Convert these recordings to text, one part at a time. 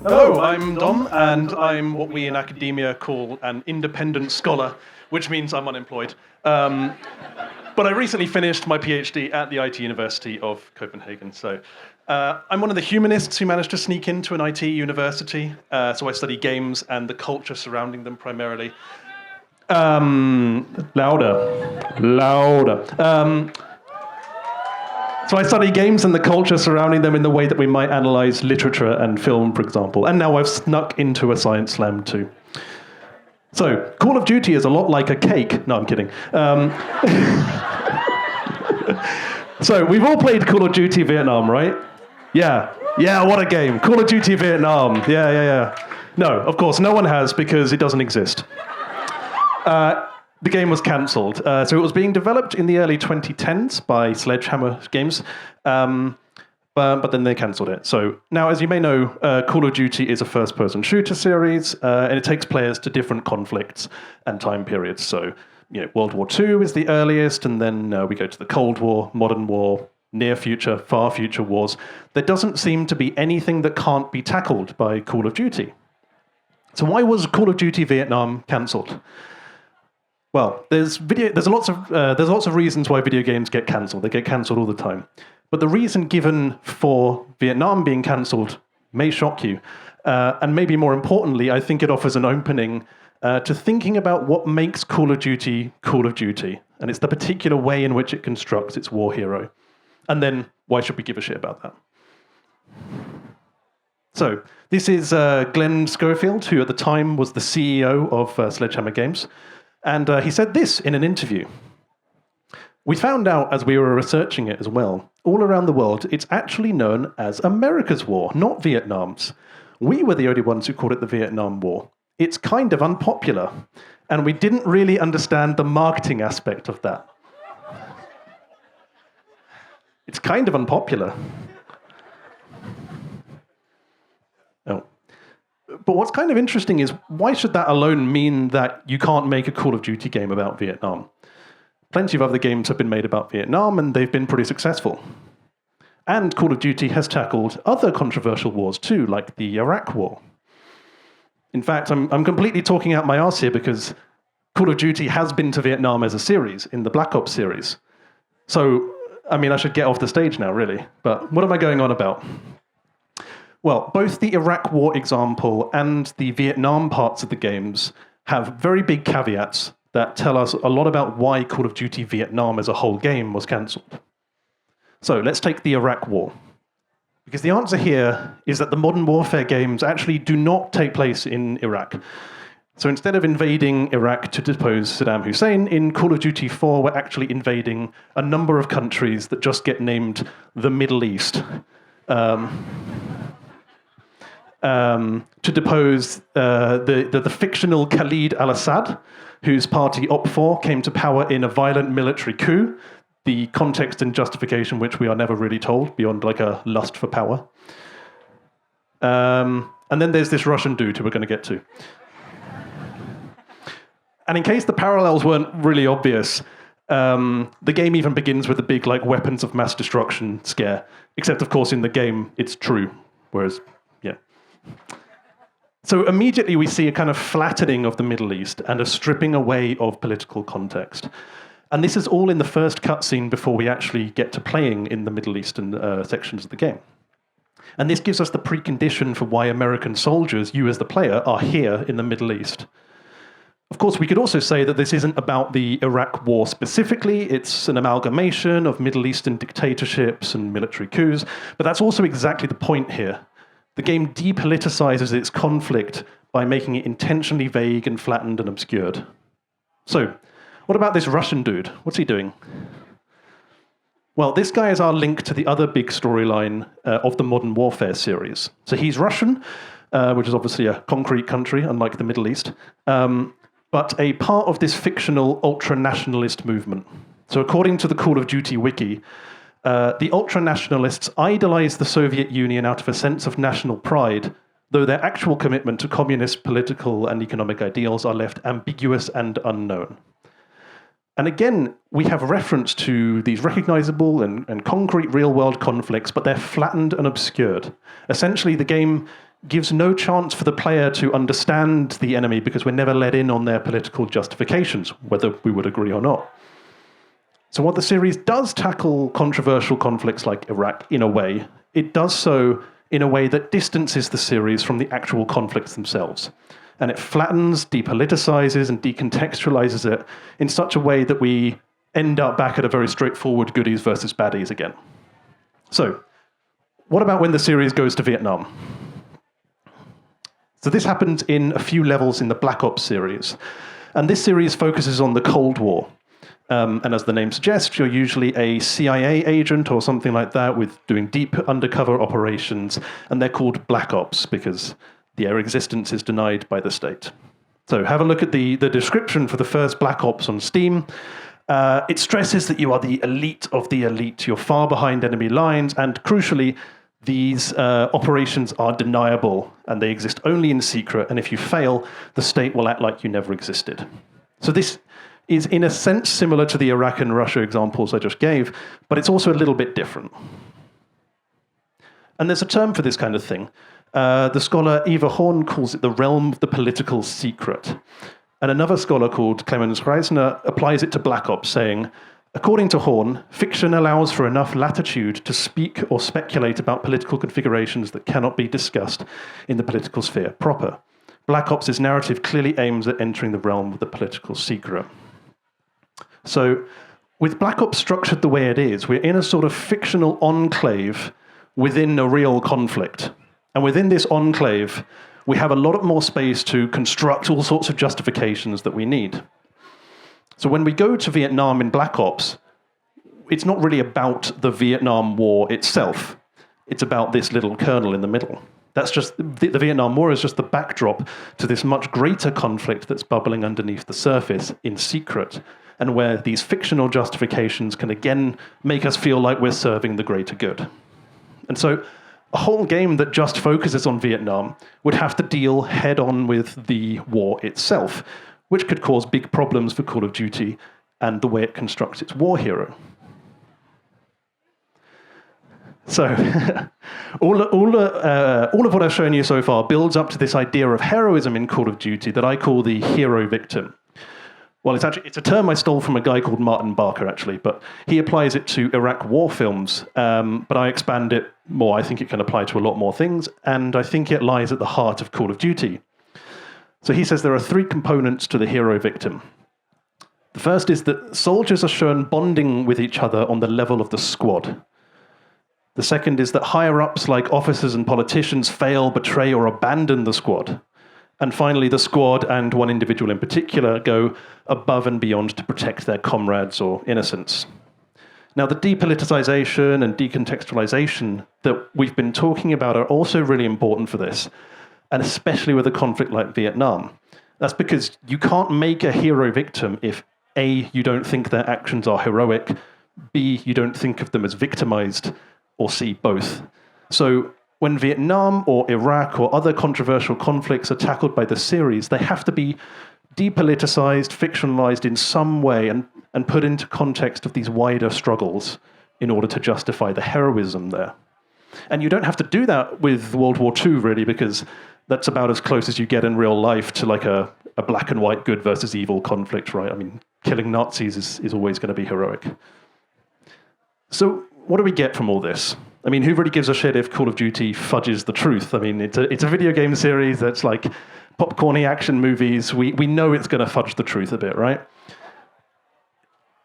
Hello, I'm Dom, and I'm what we in academia call an independent scholar, which means I'm unemployed. But I recently finished my PhD at the IT University of Copenhagen. So I'm one of the humanists who managed to sneak into an IT university. So I study games and the culture surrounding them primarily. Louder. So I study games and the culture surrounding them in the way that we might analyze literature and film, for example. And now I've snuck into a science slam too. So Call of Duty is a lot like a cake. No, I'm kidding. So we've all played Call of Duty Vietnam, right? Yeah, what a game. Call of Duty Vietnam. Yeah. No, of course, no one has because it doesn't exist. The game was cancelled. So it was being developed in the early 2010s by Sledgehammer Games, but then they cancelled it. So now, as you may know, Call of Duty is a first-person shooter series, and it takes players to different conflicts and time periods. So, World War II is the earliest, and then we go to the Cold War, Modern War, near future, far future wars. There doesn't seem to be anything that can't be tackled by Call of Duty. So why was Call of Duty Vietnam cancelled? Well, there's lots of reasons why video games get cancelled. They get cancelled all the time. But the reason given for Vietnam being cancelled may shock you. And maybe more importantly, I think it offers an opening to thinking about what makes Call of Duty Call of Duty. And it's the particular way in which it constructs its war hero. And then, why should we give a shit about that? So, this is Glenn Schofield, who at the time was the CEO of Sledgehammer Games. And he said this in an interview. We found out as we were researching it as well, all around the world, it's actually known as America's War, not Vietnam's. We were the only ones who called it the Vietnam War. It's kind of unpopular, and we didn't really understand the marketing aspect of that. It's kind of unpopular. Oh. But what's kind of interesting is, why should that alone mean that you can't make a Call of Duty game about Vietnam? Plenty of other games have been made about Vietnam, and they've been pretty successful. And Call of Duty has tackled other controversial wars too, like the Iraq War. In fact, I'm completely talking out my arse here because Call of Duty has been to Vietnam as a series, in the Black Ops series. So, I should get off the stage now, really. But what am I going on about? Well, both the Iraq War example and the Vietnam parts of the games have very big caveats that tell us a lot about why Call of Duty Vietnam as a whole game was cancelled. So let's take the Iraq War. Because the answer here is that the modern warfare games actually do not take place in Iraq. So instead of invading Iraq to depose Saddam Hussein, in Call of Duty 4 we're actually invading a number of countries that just get named the Middle East. To depose the fictional Khalid al-Assad, whose party OP4 came to power in a violent military coup, the context and justification which we are never really told, beyond like a lust for power. And then there's this Russian dude who we're going to get to. And in case the parallels weren't really obvious, the game even begins with a big weapons of mass destruction scare, except of course in the game it's true, whereas So immediately we see a kind of flattening of the Middle East and a stripping away of political context. And this is all in the first cutscene before we actually get to playing in the Middle Eastern sections of the game. And this gives us the precondition for why American soldiers, you as the player, are here in the Middle East. Of course, we could also say that this isn't about the Iraq War specifically. It's an amalgamation of Middle Eastern dictatorships and military coups. But that's also exactly the point here. The game depoliticizes its conflict by making it intentionally vague and flattened and obscured. So, what about this Russian dude? What's he doing? Well, this guy is our link to the other big storyline of the Modern Warfare series. So he's Russian, which is obviously a concrete country, unlike the Middle East, but a part of this fictional ultra-nationalist movement. So according to the Call of Duty wiki, the ultra-nationalists idolize the Soviet Union out of a sense of national pride, though their actual commitment to communist political and economic ideals are left ambiguous and unknown. And again, we have reference to these recognizable and concrete real-world conflicts, but they're flattened and obscured. Essentially, the game gives no chance for the player to understand the enemy because we're never let in on their political justifications, whether we would agree or not. So what the series does tackle controversial conflicts like Iraq in a way, it does so in a way that distances the series from the actual conflicts themselves. And it flattens, depoliticizes, and decontextualizes it in such a way that we end up back at a very straightforward goodies versus baddies again. So, what about when the series goes to Vietnam? So this happens in a few levels in the Black Ops series. And this series focuses on the Cold War. And as the name suggests, you're usually a CIA agent or something like that with doing deep undercover operations, and they're called Black Ops because their existence is denied by the state. So have a look at the description for the first Black Ops on Steam. It stresses that you are the elite of the elite. You're far behind enemy lines, and crucially, these operations are deniable, and they exist only in secret, and if you fail, the state will act like you never existed. So this is in a sense similar to the Iraq and Russia examples I just gave, but it's also a little bit different. And there's a term for this kind of thing. The scholar Eva Horn calls it the realm of the political secret. And another scholar called Clemens Reisner applies it to Black Ops, saying, according to Horn, fiction allows for enough latitude to speak or speculate about political configurations that cannot be discussed in the political sphere proper. Black Ops' narrative clearly aims at entering the realm of the political secret. So, with Black Ops structured the way it is, we're in a sort of fictional enclave within a real conflict. And within this enclave, we have a lot more space to construct all sorts of justifications that we need. So when we go to Vietnam in Black Ops, it's not really about the Vietnam War itself. It's about this little kernel in the middle. That's just, the Vietnam War is just the backdrop to this much greater conflict that's bubbling underneath the surface in secret, and where these fictional justifications can again make us feel like we're serving the greater good. And so a whole game that just focuses on Vietnam would have to deal head-on with the war itself, which could cause big problems for Call of Duty and the way it constructs its war hero. So all of what I've shown you so far builds up to this idea of heroism in Call of Duty that I call the hero-victim. Well, it's a term I stole from a guy called Martin Barker, actually, but he applies it to Iraq war films, but I expand it more. I think it can apply to a lot more things, and I think it lies at the heart of Call of Duty. So he says there are three components to the hero-victim. The first is that soldiers are shown bonding with each other on the level of the squad. The second is that higher-ups like officers and politicians fail, betray, or abandon the squad. And finally, the squad, and one individual in particular, go above and beyond to protect their comrades or innocents. Now, the depoliticization and decontextualization that we've been talking about are also really important for this, and especially with a conflict like Vietnam. That's because you can't make a hero-victim if A, you don't think their actions are heroic, B, you don't think of them as victimized, or C, both. So when Vietnam or Iraq or other controversial conflicts are tackled by the series, they have to be depoliticized, fictionalized in some way, and put into context of these wider struggles in order to justify the heroism there. And you don't have to do that with World War II, really, because that's about as close as you get in real life to like a black and white good versus evil conflict, right? I mean, killing Nazis is always going to be heroic. So what do we get from all this? I mean, who really gives a shit if Call of Duty fudges the truth? I mean, it's a video game series that's like popcorny action movies. We know it's going to fudge the truth a bit, right?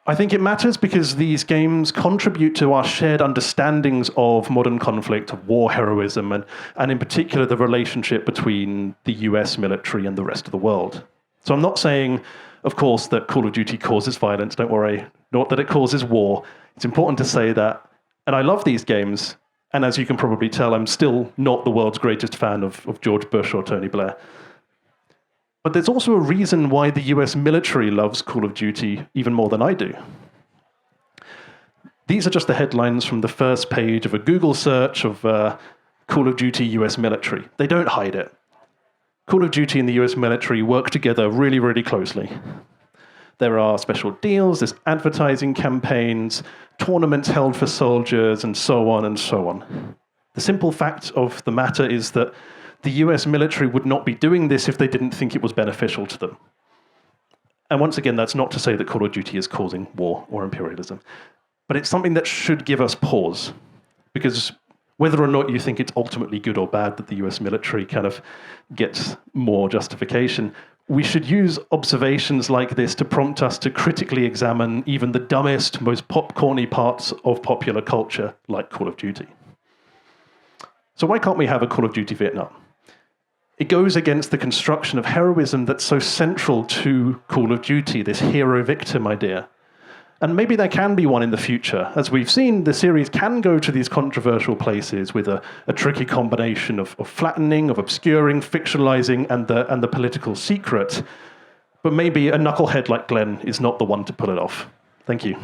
I think it matters because these games contribute to our shared understandings of modern conflict, of war heroism, and in particular the relationship between the US military and the rest of the world. So I'm not saying, of course, that Call of Duty causes violence, don't worry, not that it causes war. It's important to say that. And I love these games, and as you can probably tell, I'm still not the world's greatest fan of George Bush or Tony Blair. But there's also a reason why the US military loves Call of Duty even more than I do. These are just the headlines from the first page of a Google search of Call of Duty US military. They don't hide it. Call of Duty and the US military work together really, really closely. There are special deals, there's advertising campaigns, tournaments held for soldiers, and so on and so on. The simple fact of the matter is that the US military would not be doing this if they didn't think it was beneficial to them. And once again, that's not to say that Call of Duty is causing war or imperialism, but it's something that should give us pause, because whether or not you think it's ultimately good or bad that the US military kind of gets more justification, we should use observations like this to prompt us to critically examine even the dumbest, most popcorny parts of popular culture, like Call of Duty. So why can't we have a Call of Duty Vietnam? It goes against the construction of heroism that's so central to Call of Duty, this hero-victim idea. And maybe there can be one in the future. As we've seen, the series can go to these controversial places with a tricky combination of flattening, of obscuring, fictionalizing, and the political secret. But maybe a knucklehead like Glenn is not the one to pull it off. Thank you.